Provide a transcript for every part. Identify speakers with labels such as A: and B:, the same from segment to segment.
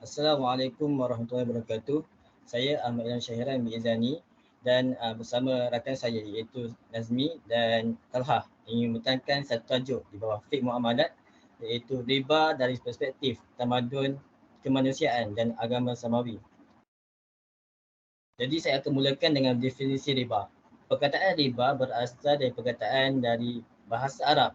A: Assalamualaikum warahmatullahi wabarakatuh. Saya Ahmad Ilham Syahiran Mizani dan bersama rakan saya iaitu Nazmi dan Talha ingin membentangkan satu tajuk di bawah fiqh muamalat iaitu riba dari perspektif tamadun kemanusiaan dan agama samawi. Jadi saya akan mulakan dengan definisi riba. Perkataan riba berasal dari perkataan dari bahasa Arab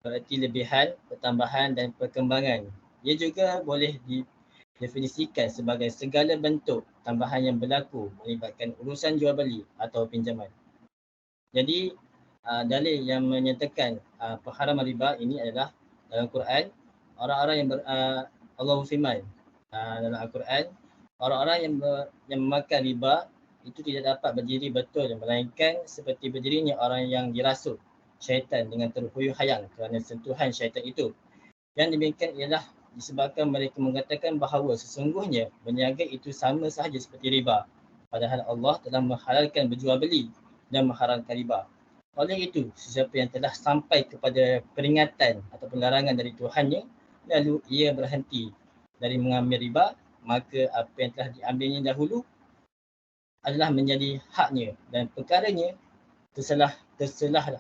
A: berarti lebihan, pertambahan dan perkembangan. Ia juga boleh didefinisikan sebagai segala bentuk tambahan yang berlaku melibatkan urusan jual beli atau pinjaman. Jadi dalil yang menyatakan pengharaman riba ini adalah dalam Quran, orang-orang yang Allah firman dalam Al-Quran, orang-orang yang memakan riba itu tidak dapat berdiri betul melainkan seperti berdirinya orang yang dirasuk syaitan dengan terhuyung hayang kerana sentuhan syaitan itu. Yang demikian ialah disebabkan mereka mengatakan bahawa sesungguhnya berniaga itu sama sahaja seperti riba. Padahal Allah telah menghalalkan berjual beli dan mengharamkan riba. Oleh itu, sesiapa yang telah sampai kepada peringatan atau larangan dari Tuhannya, lalu ia berhenti dari mengambil riba, maka apa yang telah diambilnya dahulu adalah menjadi haknya dan perkaranya terselahlah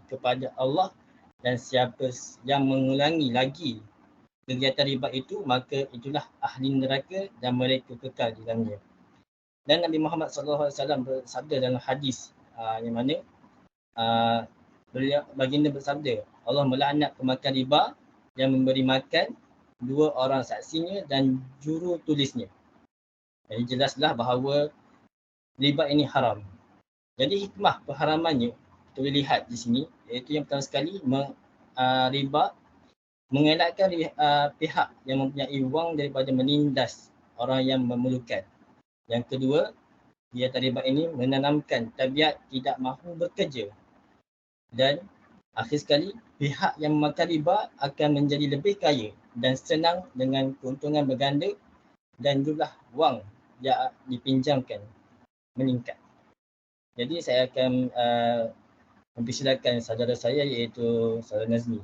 A: kepada Allah, dan siapa yang mengulangi lagi kegiatan riba itu maka itulah ahli neraka dan mereka kekal di dalamnya. Dan Nabi Muhammad SAW bersabda dalam hadis yang mana baginda bersabda, Allah melaknat pemakan riba yang memberi makan dua orang saksinya dan juru tulisnya. Jadi jelaslah bahawa riba ini haram. Jadi hikmah pengharamannya kita boleh lihat di sini, iaitu yang pertama sekali riba mengelakkan pihak yang mempunyai wang daripada menindas orang yang memerlukan. Yang kedua, riba ini menanamkan tabiat tidak mahu bekerja. Dan akhir sekali, pihak yang memakan riba akan menjadi lebih kaya dan senang dengan keuntungan berganda dan jumlah wang yang dipinjamkan meningkat. Jadi saya akan mempersilakan saudara saya iaitu saudara Nazmi.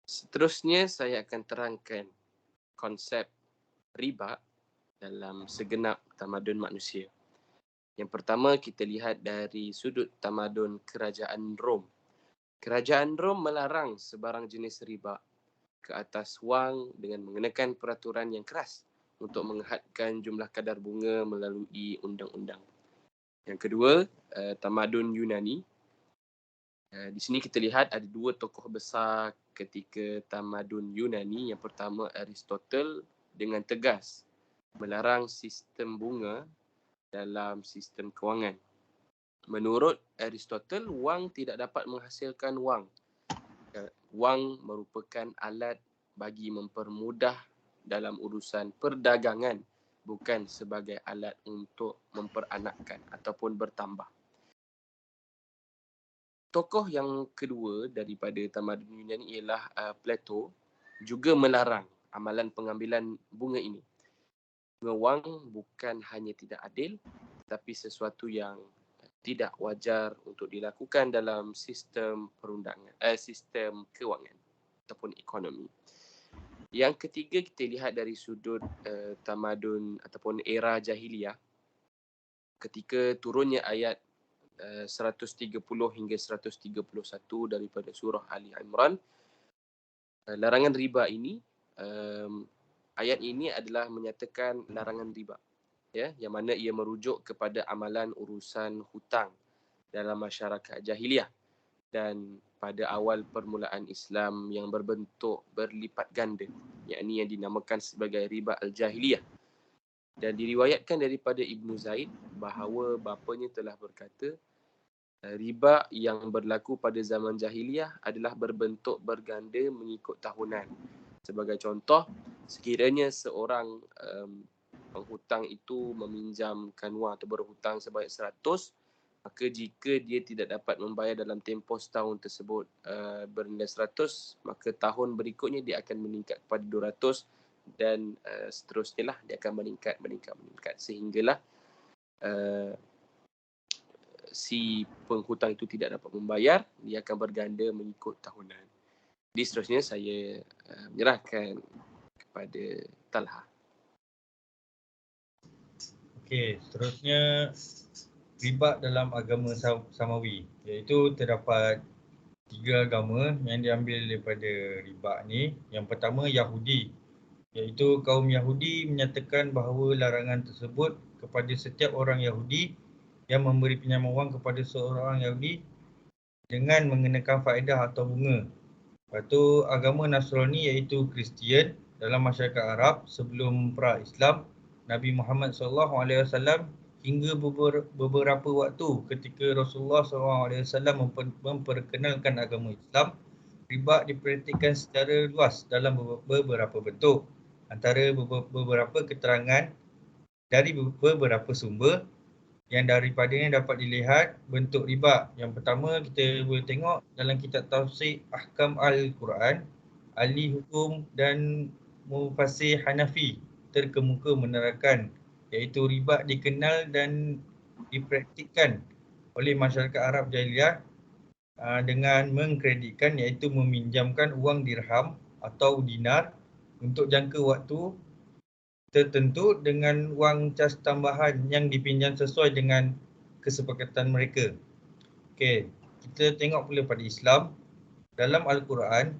B: Seterusnya saya akan terangkan konsep riba dalam segenap tamadun manusia. Yang pertama kita lihat dari sudut tamadun kerajaan Rom. Kerajaan Rom melarang sebarang jenis riba ke atas wang dengan mengenakan peraturan yang keras untuk menghadkan jumlah kadar bunga melalui undang-undang. Yang kedua, tamadun Yunani. Di sini kita lihat ada dua tokoh besar ketika tamadun Yunani. Yang pertama Aristotle dengan tegas melarang sistem bunga dalam sistem kewangan. Menurut Aristotle, wang tidak dapat menghasilkan wang. Wang merupakan alat bagi mempermudah dalam urusan perdagangan, bukan sebagai alat untuk memperanakkan ataupun bertambah. Tokoh yang kedua daripada tamadun Yunani ialah Plato, juga melarang amalan pengambilan bunga ini. Wang bukan hanya tidak adil, tetapi sesuatu yang tidak wajar untuk dilakukan dalam sistem perundangan, sistem kewangan ataupun ekonomi. Yang ketiga kita lihat dari sudut tamadun ataupun era jahiliyah. Ketika turunnya ayat 130 hingga 131 daripada surah Ali Imran, larangan riba ini, ayat ini adalah menyatakan larangan riba, ya, yang mana ia merujuk kepada amalan urusan hutang dalam masyarakat jahiliah dan pada awal permulaan Islam yang berbentuk berlipat ganda, yakni yang dinamakan sebagai riba al-jahiliyah. Dan diriwayatkan daripada Ibnu Zaid bahawa bapanya telah berkata, riba yang berlaku pada zaman jahiliyah adalah berbentuk berganda mengikut tahunan. Sebagai contoh, sekiranya seorang penghutang itu meminjamkan wang atau berhutang sebanyak 100, maka jika dia tidak dapat membayar dalam tempoh setahun tersebut bernilai 100, maka tahun berikutnya dia akan meningkat kepada 200 dan seterusnya lah, dia akan meningkat sehinggalah si penghutang itu tidak dapat membayar, dia akan berganda mengikut tahunan. Jadi seterusnya saya menyerahkan kepada Talha.
C: Okey, seterusnya riba dalam agama Samawi, iaitu terdapat 3 agama yang diambil daripada riba ni. Yang pertama Yahudi, iaitu kaum Yahudi menyatakan bahawa larangan tersebut kepada setiap orang Yahudi yang memberi pinjaman wang kepada seorang Yahudi dengan mengenakan faedah atau bunga. Lepas tu agama Nasrani iaitu Kristian dalam masyarakat Arab sebelum pra-Islam, Nabi Muhammad SAW hingga beberapa waktu ketika Rasulullah SAW memperkenalkan agama Islam, riba dipraktikkan secara luas dalam beberapa bentuk. Antara beberapa keterangan dari beberapa sumber yang daripadanya dapat dilihat bentuk riba. Yang pertama kita boleh tengok dalam kitab tafsir Ahkam Al-Quran, ahli hukum dan mufassir Hanafi terkemuka menerangkan iaitu riba dikenal dan dipraktikkan oleh masyarakat Arab Jahiliah dengan mengkreditkan iaitu meminjamkan uang dirham atau dinar untuk jangka waktu tertentu dengan wang cas tambahan yang dipinjam sesuai dengan kesepakatan mereka. Okey, kita tengok pula pada Islam. Dalam Al-Quran,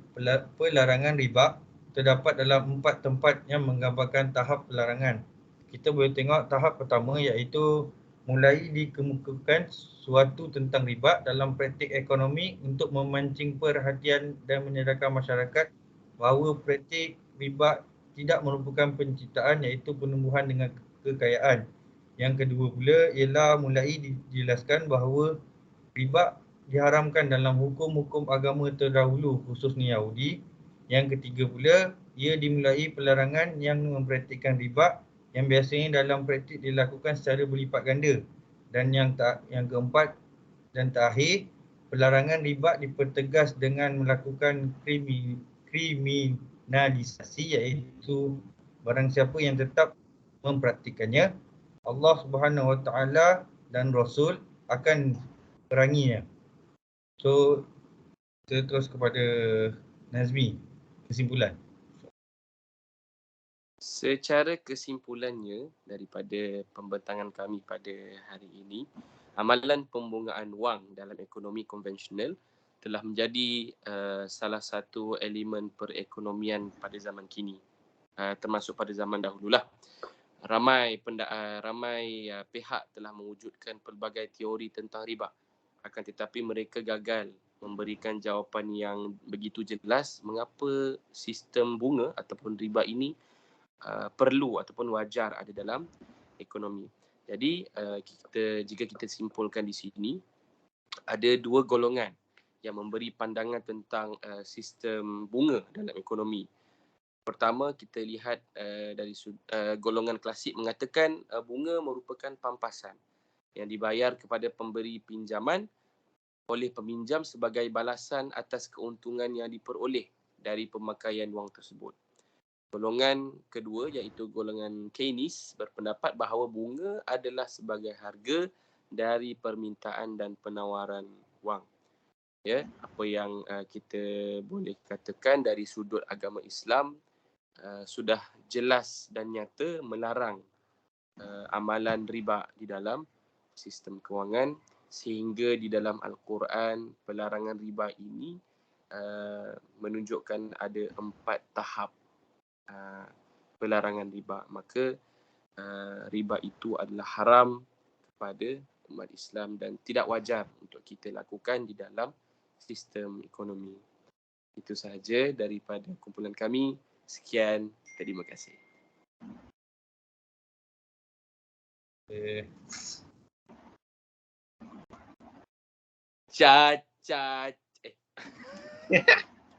C: pelarangan riba terdapat dalam 4 tempat yang menggambarkan tahap pelarangan. Kita boleh tengok tahap pertama iaitu mulai dikemukakan suatu tentang riba dalam praktik ekonomi untuk memancing perhatian dan menyadarkan masyarakat bahawa praktik riba tidak merupakan penciptaan iaitu penumbuhan dengan kekayaan. Yang kedua pula ialah mulai dijelaskan bahawa riba diharamkan dalam hukum-hukum agama terdahulu khususnya Yahudi. Yang ketiga pula ia dimulai pelarangan yang mempraktikkan riba yang biasanya dalam praktik dilakukan secara berlipat ganda. Dan yang keempat dan terakhir, pelarangan riba dipertegas dengan melakukan kriminalisasi iaitu barang siapa yang tetap mempraktikannya, Allah Subhanahu Wa Taala dan Rasul akan peranginya. So, kita terus kepada Nazmi, kesimpulan.
B: Secara kesimpulannya daripada pembentangan kami pada hari ini, amalan pembungaan wang dalam ekonomi konvensional telah menjadi salah satu elemen perekonomian pada zaman kini, termasuk pada zaman dahululah. Ramai pihak telah mewujudkan pelbagai teori tentang riba, akan tetapi mereka gagal memberikan jawapan yang begitu jelas mengapa sistem bunga ataupun riba ini perlu ataupun wajar ada dalam ekonomi. Jadi jika kita simpulkan di sini, ada 2 golongan yang memberi pandangan tentang sistem bunga dalam ekonomi. Pertama, kita lihat dari golongan klasik mengatakan bunga merupakan pampasan yang dibayar kepada pemberi pinjaman oleh peminjam sebagai balasan atas keuntungan yang diperoleh dari pemakaian wang tersebut. Golongan kedua iaitu golongan Keynes berpendapat bahawa bunga adalah sebagai harga dari permintaan dan penawaran wang. Ya, apa yang kita boleh katakan dari sudut agama Islam sudah jelas dan nyata melarang amalan riba di dalam sistem kewangan, sehingga di dalam Al-Quran pelarangan riba ini menunjukkan ada 4 tahap pelarangan riba. Maka riba itu adalah haram kepada umat Islam dan tidak wajar untuk kita lakukan di dalam sistem ekonomi. Itu sahaja daripada kumpulan kami. Sekian, terima kasih. Cacat.